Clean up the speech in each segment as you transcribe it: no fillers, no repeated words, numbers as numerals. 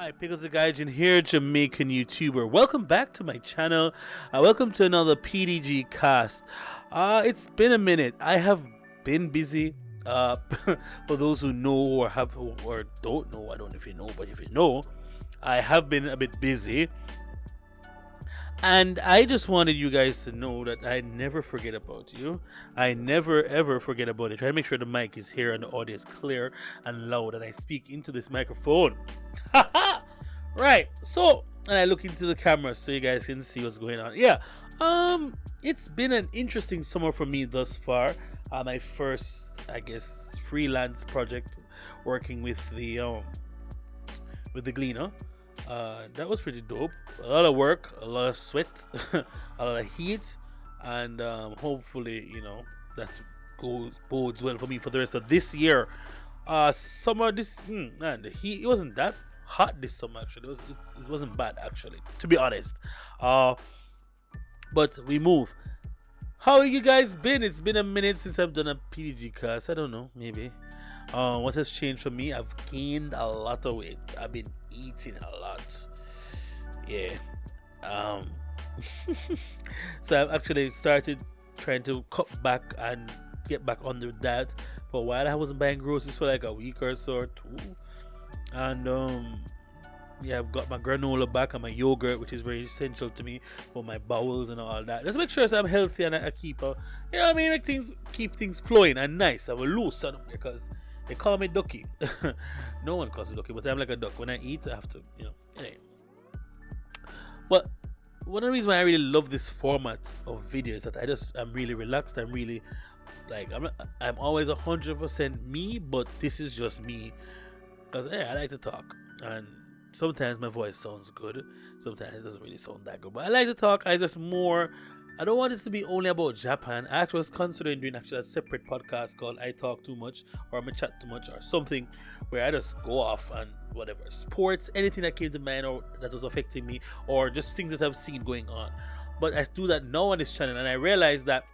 Hi, Pickles the Gaijin here, Jamaican YouTuber. Welcome back to my channel. Welcome to another PDGCAST. It's been a minute. I have been busy. For those who know or don't know, I don't know if you know, but if you know, I have been a bit busy. And I just wanted you guys to know that I never forget about you. I never ever forget about it. Try to make sure the mic is here and the audio is clear and loud and I speak into this microphone. Right. So, and I look into the camera so you guys can see what's going on. Yeah. It's been an interesting summer for me thus far. My first, I guess, freelance project working with the Gleaner. That was pretty dope. A lot of work, a lot of sweat, a lot of heat, and hopefully, that bodes well for me for the rest of this year. Summer, man, the heat, it wasn't that hot this summer actually. It wasn't bad actually, to be honest. But we move. How have you guys been? It's been a minute since I've done a PDG cast. I don't know, maybe. What has changed for me? I've gained a lot of weight. I've been eating a lot. Yeah. So I've actually started trying to cut back and get back under that. For a while I wasn't buying groceries for like a week or so or two. And yeah, I've got my granola back and my yogurt, which is very essential to me for my bowels and all that. Just make sure I'm healthy and I keep keep things flowing and nice. I will lose because they call me ducky. No one calls me ducky, but I'm like a duck. When I eat, I have to, Anyway. But one of the reasons why I really love this format of video is that I'm really relaxed. I'm really I'm always 100% me, but this is just me because I like to talk, and sometimes my voice sounds good, sometimes it doesn't really sound that good. But I like to talk. I don't want this to be only about Japan. I actually was considering doing a separate podcast called I Talk Too Much or I Chat Too Much or something where I just go off and whatever. Sports, anything that came to mind or that was affecting me or just things that I've seen going on. But I do that now on this channel and I realize that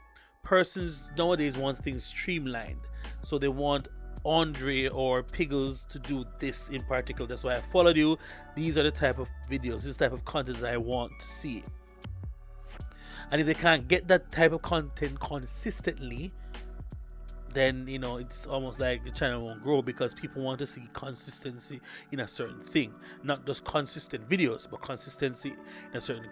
persons nowadays want things streamlined. So they want Andre or Piggles to do this in particular. That's why I followed you. These are the type of videos, this type of content that I want to see. And if they can't get that type of content consistently, then it's almost like the channel won't grow because people want to see consistency in a certain thing, not just consistent videos, but consistency in a certain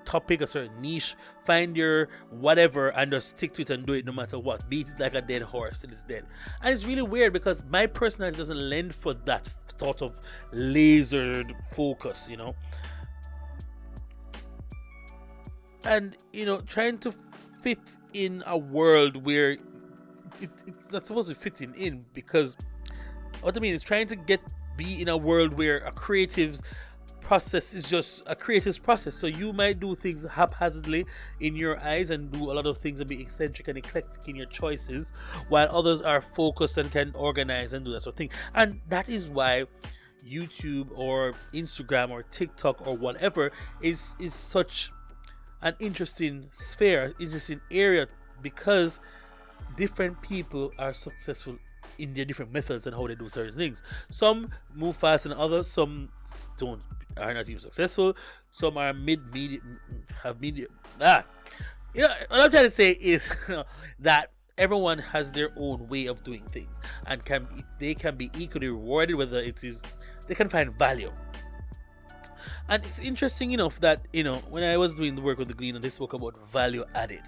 topic, a certain niche. Find your whatever and just stick to it and do it no matter what. Beat it like a dead horse till it's dead. And it's really weird because my personality doesn't lend for that sort of lasered focus, and trying to fit in a world where it's not supposed to be fitting in, because what I mean is trying to be in a world where a creative's process is just a creative process. So you might do things haphazardly in your eyes and do a lot of things and be eccentric and eclectic in your choices, while others are focused and can organize and do that sort of thing. And that is why YouTube or Instagram or TikTok or whatever is such an interesting sphere, interesting area, because different people are successful in their different methods and how they do certain things. Some move faster than others, some are not even successful, some are have medium. What I'm trying to say is that everyone has their own way of doing things and they can be equally rewarded, whether it is they can find value. And it's interesting enough that when I was doing the work with the Gleaner, they spoke about value added,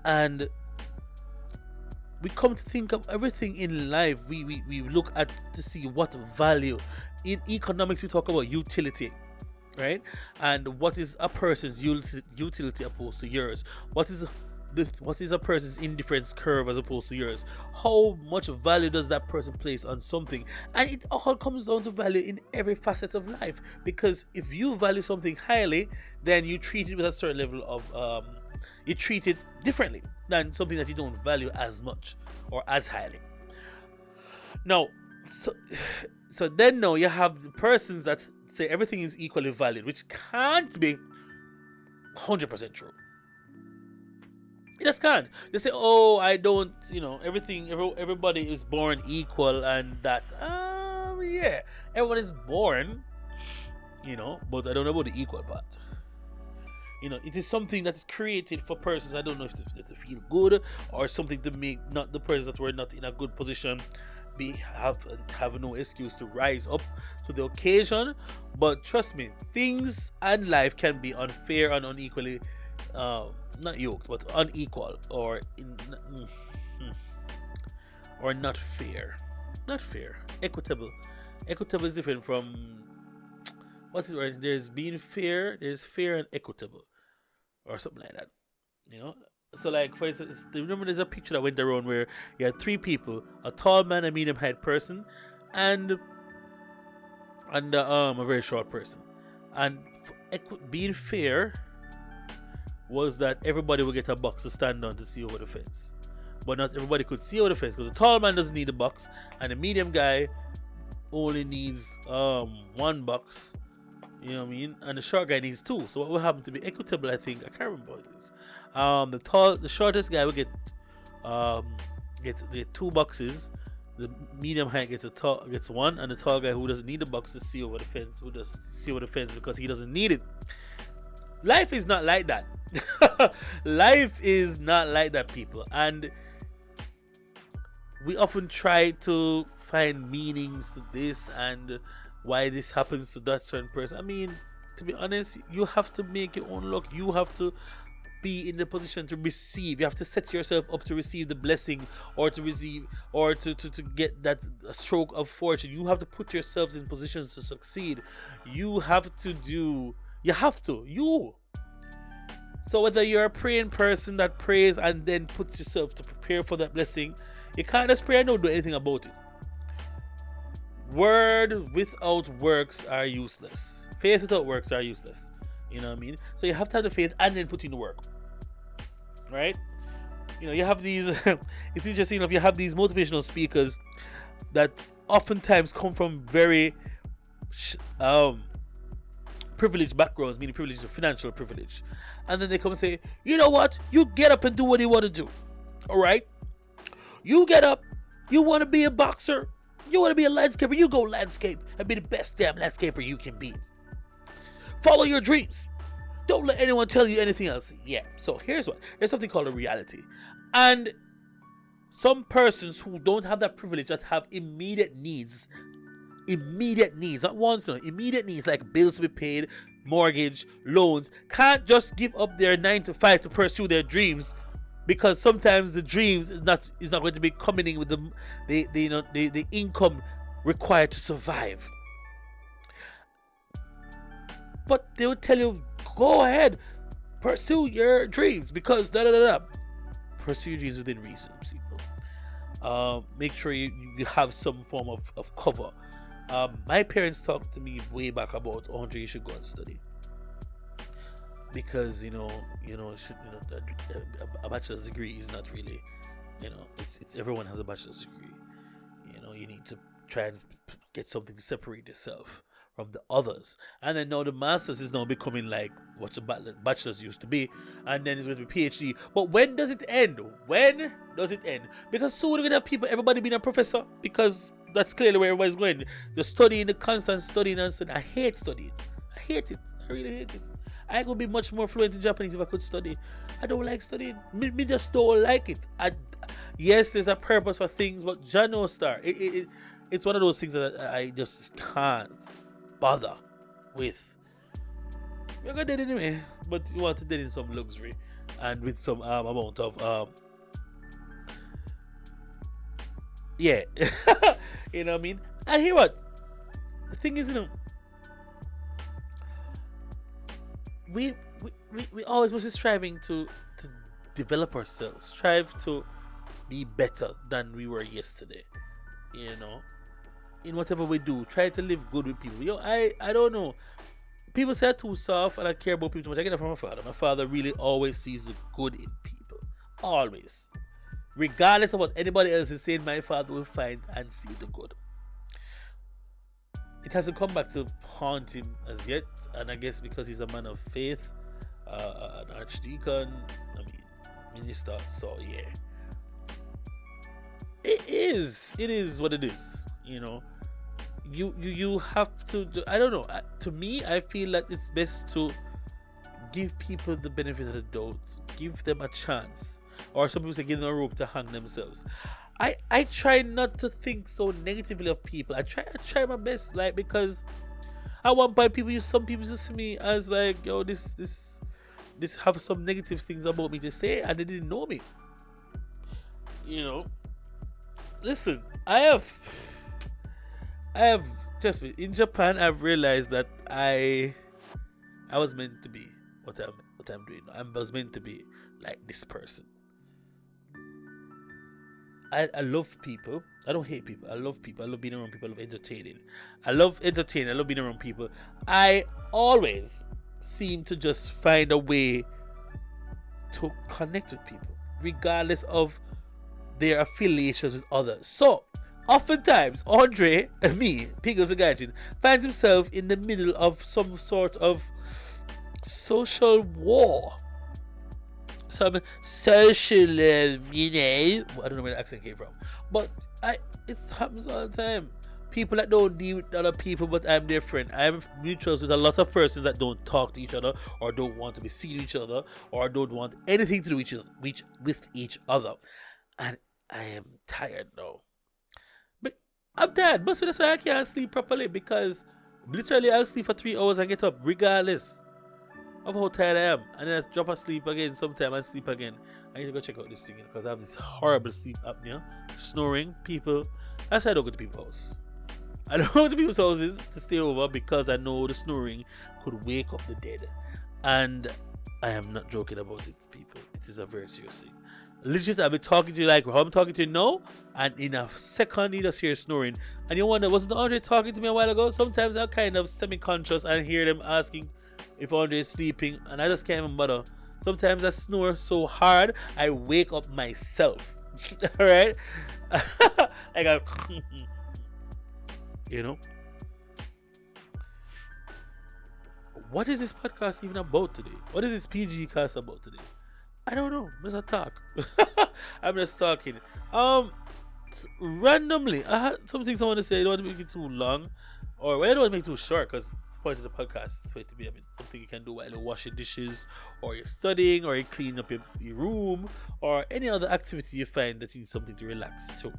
and we come to think of everything in life. We look at to see what value. In economics, we talk about utility, right? And what is a person's utility opposed to yours? What is a person's indifference curve as opposed to yours? How much value does that person place on something? And it all comes down to value in every facet of life, because if you value something highly, then you treat it with a certain level of you treat it differently than something that you don't value as much or as highly. Now, so then now you have the persons that say everything is equally valued, which can't be 100% true. You just can't. They say, "Oh, I don't," everybody is born equal, and that, yeah, everyone is born But I don't know about the equal part. It is something that is created for persons. I don't know if to feel good, or something to make not the persons that were not in a good position have no excuse to rise up to the occasion. But trust me, things and life can be unfair and unequally, not yoked, but unequal, or not fair. Not fair. Equitable. Equitable is different from, what's it right? There's being fair, there's fair and equitable, or something like that. You know? So, like, for instance, remember there's a picture that went around where you had three people: a tall man, a medium height person, and a very short person. And being fair was that everybody would get a box to stand on to see over the fence. But not everybody could see over the fence, because the tall man doesn't need a box, and the medium guy only needs one box. You know what I mean? And the short guy needs two. So what will happen to be equitable? I think I can't remember what it is. The shortest guy will get the two boxes. The medium height gets one, and the tall guy who doesn't need the box to see over the fence, who does see over the fence because he doesn't need it. Life is not like that. Life is not like that, people. And we often try to find meanings to this and why this happens to that certain person. I mean, to be honest, you have to make your own luck. You have to be in the position to receive. You have to set yourself up to receive the blessing, or to receive, or to get that stroke of fortune. You have to put yourselves in positions to succeed. You have to. So whether you're a praying person that prays and then puts yourself to prepare for that blessing, you can't just pray and don't do anything about it. Word without works are useless. Faith without works are useless. You know what I mean? So you have to have the faith and then put in the work. Right? You have these it's interesting enough, you have these motivational speakers that oftentimes come from very privileged backgrounds, meaning privileged, financial privilege. And then they come and say, you know what? You get up and do what you want to do. Alright? You get up, you want to be a boxer, you want to be a landscaper, you go landscape and be the best damn landscaper you can be. Follow your dreams. Don't let anyone tell you anything else. Yeah. So here's what. There's something called a reality. And some persons who don't have that privilege, that have immediate needs, not wants, no, immediate needs like bills to be paid, mortgage, loans, can't just give up their 9 to 5 to pursue their dreams, because sometimes the dreams is not going to be coming in with the income required to survive. But they would tell you, go ahead, pursue your dreams, because pursue your dreams within reason, people. Make sure you have some form of cover. My parents talked to me way back about, Andre, you should go and study, because a bachelor's degree is not really, it's everyone has a bachelor's degree. You need to try and get something to separate yourself from the others. And then now the master's is now becoming like what the bachelor's used to be, and then it's going to be PhD. But when does it end? Because soon we're going to have everybody being a professor, because that's clearly where everybody's going. The studying, the constant studying and studying. I hate studying. I hate it. I really hate it. I could be much more fluent in Japanese if I could study. I don't like studying. Me just don't like it. Yes, there's a purpose for things, but Jano Star, it's one of those things that I just can't bother with. You're gonna date anyway, but you want to date in some luxury and with some amount of yeah. You know what I mean? And hear what? The thing is, we always must be striving to develop ourselves, strive to be better than we were yesterday. In whatever we do, try to live good with people. I don't know. People say I'm too soft and I care about people too much. I get that from my father. My father really always sees the good in people. Always. Regardless of what anybody else is saying, my father will find and see the good. It hasn't come back to haunt him as yet, and I guess because he's a man of faith, an archdeacon, minister. So yeah, it is what it is. you have to I don't know. To me, I feel that it's best to give people the benefit of the doubt, give them a chance, or some people say give them a rope to hang themselves. I try not to think so negatively of people. I try my best, like, because at one point some people used to see me as like, yo, this have some negative things about me to say, and they didn't know me. You know, listen, I have just in Japan. I've realized that I was meant to be what I'm doing. I was meant to be like this person. I love people. I don't hate people. I love people. I love being around people. I love entertaining. I love entertaining. I love being around people. I always seem to just find a way to connect with people, regardless of their affiliations with others. So, oftentimes, Andre, me, Piggles the Gaijin, finds himself in the middle of some sort of social war. Some social, I don't know where the accent came from, but it happens all the time. People that don't deal with other people, but I'm their friend. I'm mutuals with a lot of persons that don't talk to each other, or don't want to be seen with each other, or don't want anything to do with each other. And I am tired now. But I'm tired. But that's why I can't sleep properly, because literally I'll sleep for 3 hours and get up regardless of how tired I am, and then I drop asleep again sometime and sleep again. I need to go check out this thing because I have this horrible sleep apnea, snoring. People, that's why I don't go to people's house. I don't go to people's houses to stay over because I know the snoring could wake up the dead, and I am not joking about it, people. It is a very serious thing. Legit, I'll be talking to you like how I'm talking to you now, and in a second you just hear snoring, and you wonder, wasn't Andre talking to me a while ago? Sometimes I'm kind of semi-conscious and hear them asking if Andre is sleeping, and I just can't even bother. Sometimes I snore so hard I wake up myself. Alright? Like I you know. What is this podcast even about today? What is this PGCAST about today? I don't know. I'm just talk. I'm just talking. Randomly, I had some things I want to say. I don't want to make it too long, or well, I don't want to make it too short, because point of the podcast is for it to be something you can do while you're washing dishes, or you're studying, or you're cleaning up your room, or any other activity you find that you need something to relax to.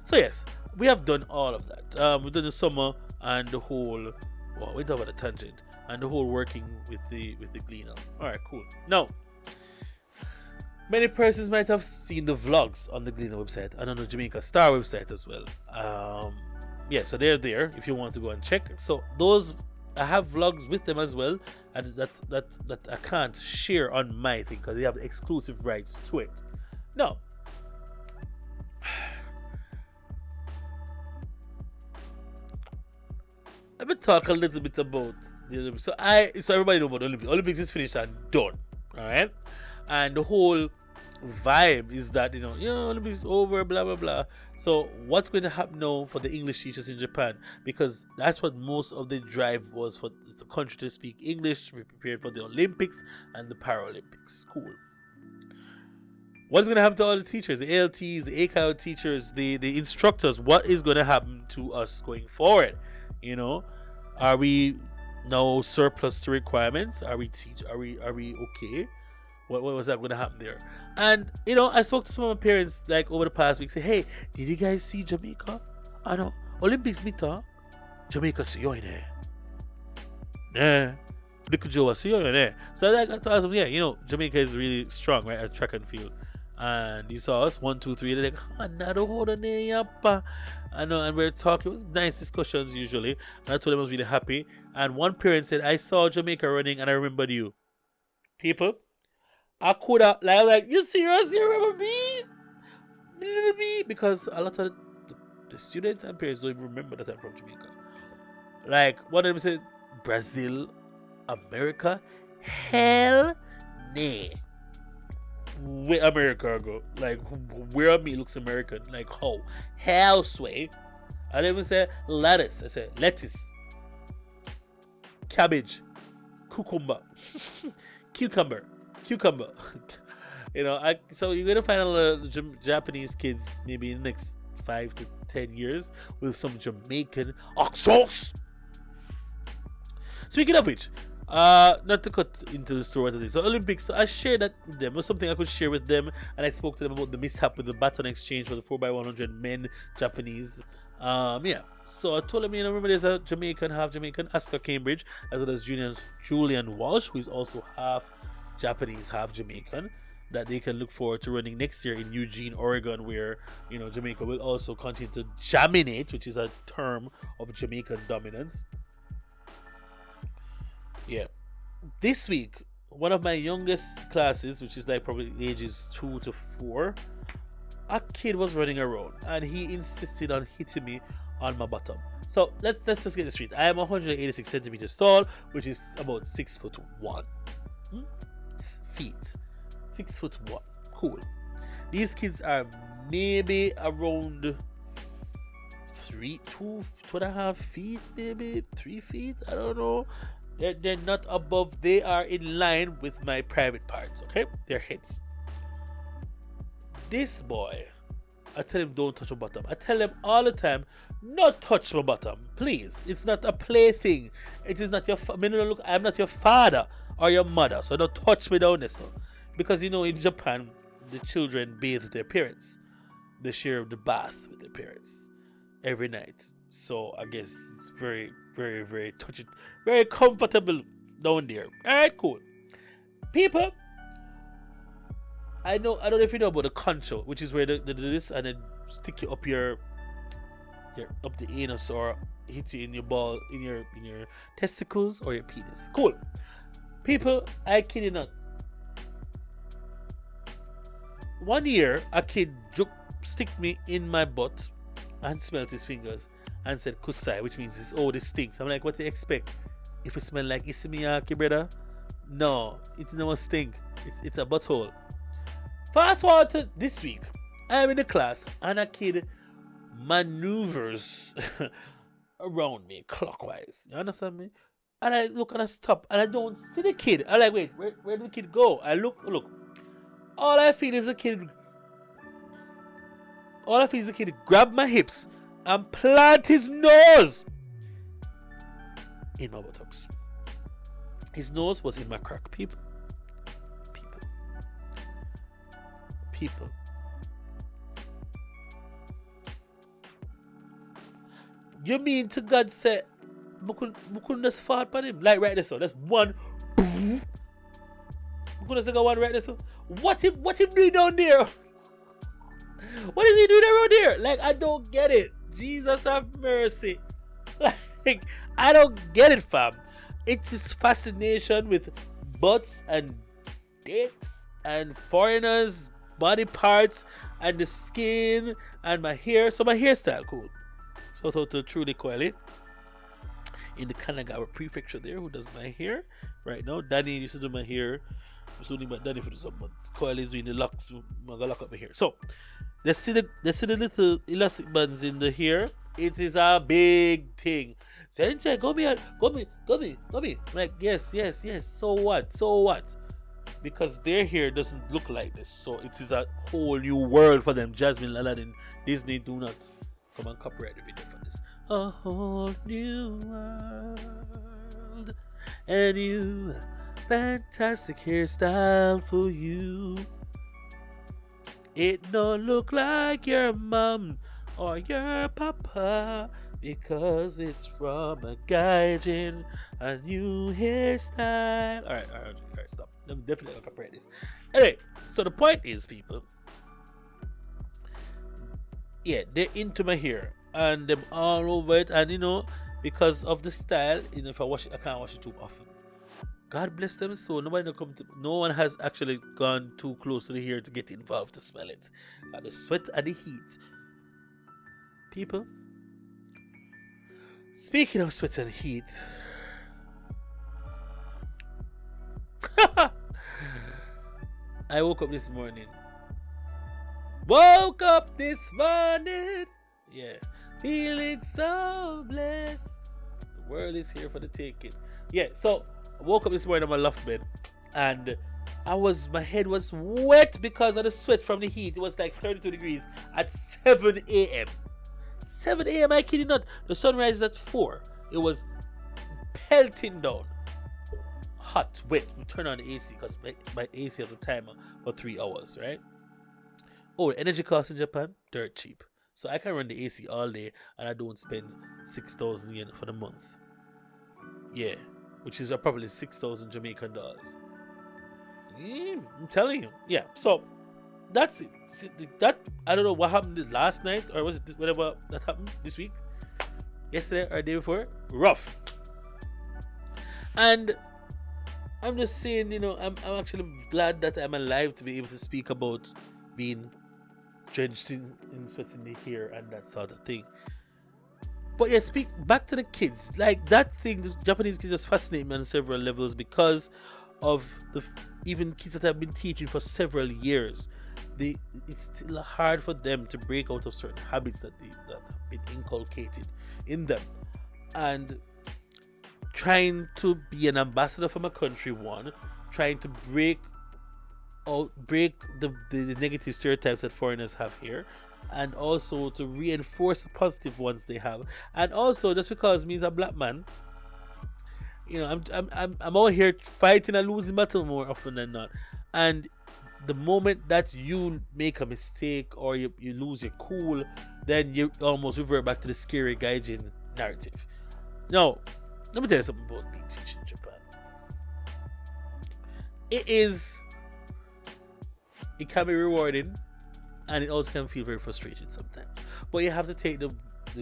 So yes, we have done all of that. We've done the summer and the whole, well, we talked about the tangent and the whole working with the cleaner. All right, cool. Now, many persons might have seen the vlogs on the Gleaner website and on the Jamaica Star website as well. Yeah, so they're there if you want to go and check. So those, I have vlogs with them as well, and that I can't share on my thing because they have exclusive rights to it. Now, let me talk a little bit about the Olympics. So everybody know about the Olympics. Olympics is finished and done. All right, and the whole vibe is that Olympics is over, blah blah blah. So what's going to happen now for the English teachers in Japan? Because that's what most of the drive was, for the country to speak English, to be prepared for the Olympics and the Paralympics. Cool. What's going to happen to all the teachers, the ALTs, the ACAO teachers, the instructors? What is going to happen to us going forward? Are we now surplus to requirements? Are we okay? What was that going to happen there? And I spoke to some of my parents like over the past week. Say, hey, did you guys see Jamaica? I know Olympics meter. Jamaica see you in there. Nah, look at Joe, see you in there. So I got to ask them, yeah, Jamaica is really strong, right, at track and field. And you saw us 1, 2, 3. They're like, another hold on there, I know, and we're talking. It was nice discussions usually. And I told them I was really happy. And one parent said, I saw Jamaica running and I remembered you. People, I could have, like, you serious? You remember me? Me? Because a lot of the students and parents don't even remember that I'm from Jamaica. Like, one of them said, Brazil, America? Hell nah. Where America go? Like, where me looks American? Like, how? Hell sway. I didn't even say lettuce. I said lettuce, cabbage, cucumber. So you're gonna find a lot of Japanese kids maybe in the next 5 to 10 years with some Jamaican accents. Speaking of which, not to cut into the story today. So Olympics, so I shared that with them. It was something I could share with them, and I spoke to them about the mishap with the baton exchange for the 4x100 men Japanese. Yeah. So I told them, remember there's a Jamaican, half Jamaican, Asuka Cambridge, as well as Julian Walsh, who is also half Japanese, half Jamaican, that they can look forward to running next year in Eugene, Oregon, where Jamaica will also continue to jaminate, which is a term of Jamaican dominance. Yeah. This week, one of my youngest classes, which is like probably ages 2 to 4, a kid was running around and he insisted on hitting me on my bottom. So let's just get this straight. I am 186 centimeters tall, which is about 6'1" feet. 6'1". Cool. These kids are maybe around 2.5 feet, maybe 3 feet. I don't know. They're not above. They are in line with my private parts. Okay, their heads. This boy, I tell him don't touch my bottom. I tell him all the time, not touch my bottom, please. It's not a plaything. It is not your. Look, I'm not your father or your mother, so don't touch me down there. Because in Japan, the children bathe with their parents. They share the bath with their parents every night. So I guess it's very, very, very touchy, very comfortable down there. Alright, cool. People, I don't know if you know about the concho, which is where they do this and then stick you up your up the anus or hit you in your ball, in your testicles or your penis. Cool. People, I kid you not. One year, a kid stick me in my butt and smelled his fingers and said kusai, which means this stinks. I'm like, what do you expect? If it smell like isimiyaki, brother? No, it don't stink. It's a butthole. Fast forward to this week. I'm in the class and a kid maneuvers around me clockwise. You understand me? And I look and I stop and I don't see the kid. I'm like, wait, where did the kid go? I look. All I feel is the kid grab my hips and plant his nose in my buttocks. His nose was in my crack. People. You mean to God say we couldn't just fall upon him? Like right there, so that's one. We couldn't just go one right there, so. What him doing down there? What is he doing around here? Like, I don't get it. Jesus have mercy. Like, I don't get it, fam. It's his fascination with butts and dicks and foreigners, body parts, and the skin and my hair. So my hairstyle, cool. Shout out to Truly Coily in the Kanagawa prefecture there, who does my hair right now. Danny used to do my hair. I'm still doing my Danny for the summer, but Coily is doing the locks. I'm gonna lock up my hair. So they see the little elastic bands in the hair. It is a big thing. Sensei, go me. Like, yes. So what? Because their hair doesn't look like this. So it is a whole new world for them. Jasmine, Aladdin, Disney, do not come and copyright the video for this. A whole new world. And you, fantastic hairstyle for you. It don't look like your mom or your papa, because it's from a gaijin, a new hairstyle. Alright, stop. I'm definitely gonna copyright this. Anyway, so the point is, people, yeah, they're into my hair and them all over it, and because of the style, if I wash it, I can't wash it too often. God bless them soul. No one has actually gone too close to the hair to get involved to smell it. And the sweat and the heat. People, speaking of sweat and heat, I woke up this morning. Yeah. Feeling so blessed. The world is here for the taking. Yeah, so I woke up this morning on my loft bed and my head was wet because of the sweat from the heat. It was like 32 degrees at 7 a.m. 7 a.m. I kid you not. The sun rises at 4. It was pelting down. Hot, wet. We turn on the AC because my AC has a timer for 3 hours, right? Oh, energy costs in Japan, dirt cheap. So I can run the AC all day and I don't spend 6,000 yen for the month. Yeah, which is probably 6,000 Jamaican dollars. I'm telling you. Yeah, so that's it. That I don't know what happened this last night or was it whatever that happened this week, yesterday or the day before. Rough. And I'm just saying, I'm actually glad that I'm alive to be able to speak about being drenched in sweat in the hair and that sort of thing. But yeah, speak back to the kids. Like that thing, the Japanese kids just fascinate me on several levels because of the even kids that I've been teaching for several years. It's still hard for them to break out of certain habits that have been inculcated in them, and trying to be an ambassador for my country. One, trying to break the negative stereotypes that foreigners have here, and also to reinforce the positive ones they have. And also, just because me as a black man, I'm out here fighting a losing battle more often than not. And the moment that you make a mistake or you lose your cool, then you almost revert back to the scary gaijin narrative. Now, let me tell you something about being teaching in Japan. It can be rewarding, and it also can feel very frustrating sometimes. But you have to take the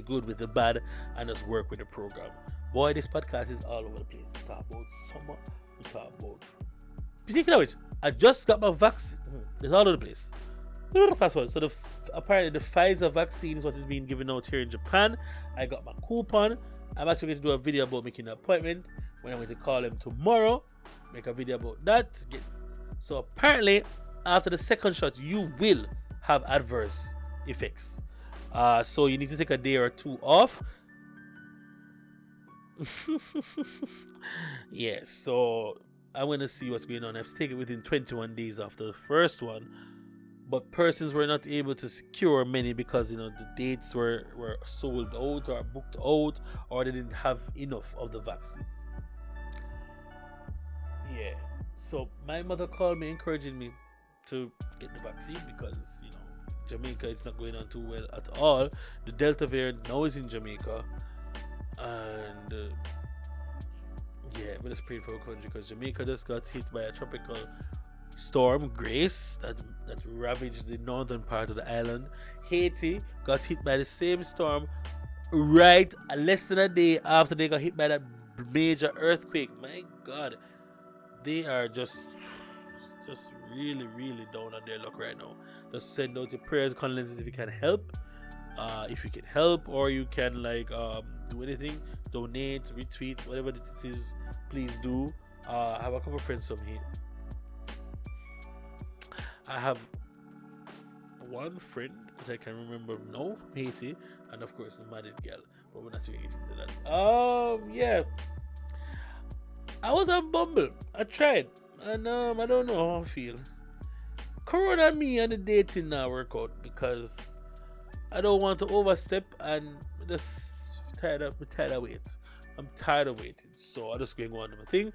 good with the bad and just work with the program. Boy, this podcast is all over the place. We talk about summer, we talk about... Speaking of which, I just got my vaccine. It's all over the place. Fast forward. So apparently the Pfizer vaccine is what is being given out here in Japan. I got my coupon. I'm actually going to do a video about making an appointment when I'm going to call them tomorrow. Make a video about that. So apparently, after the second shot, you will have adverse effects. So you need to take a day or two off. Yeah, so I'm going to see what's going on. I have to take it within 21 days after the first one. But persons were not able to secure many because the dates were sold out or booked out, or they didn't have enough of the vaccine. Yeah. So my mother called me encouraging me to get the vaccine because Jamaica is not going on too well at all. The Delta variant now is in Jamaica, and we're just praying for our country because Jamaica just got hit by a tropical storm Grace that ravaged the northern part of the island. Haiti got hit by the same storm right less than a day after they got hit by that major earthquake. My God, they are just really, really down on their luck right now. Just send out your prayers, condolences if you can help. If you can help, or you can do anything, donate, retweet, whatever it is, please do. I have a couple of friends from here. I have one friend that I can remember now from Haiti, and of course the married girl, but we're not really into that. Yeah, I was on Bumble. I tried, and I don't know how I feel. Corona and me and the dating now work out because I don't want to overstep, and I'm just tired of waiting. I'm tired of waiting, so I'm just going on to my thing.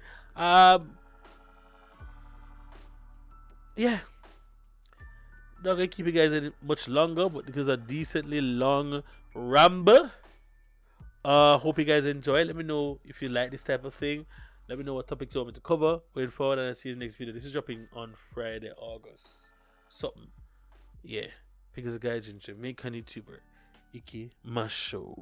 Yeah. Not gonna keep you guys any much longer, but because a decently long ramble. Hope you guys enjoy. Let me know if you like this type of thing. Let me know what topics you want me to cover going forward, and I'll see you in the next video. This is dropping on Friday, August something. Yeah. Because the guy's in Jamaican YouTuber. Iki Masho.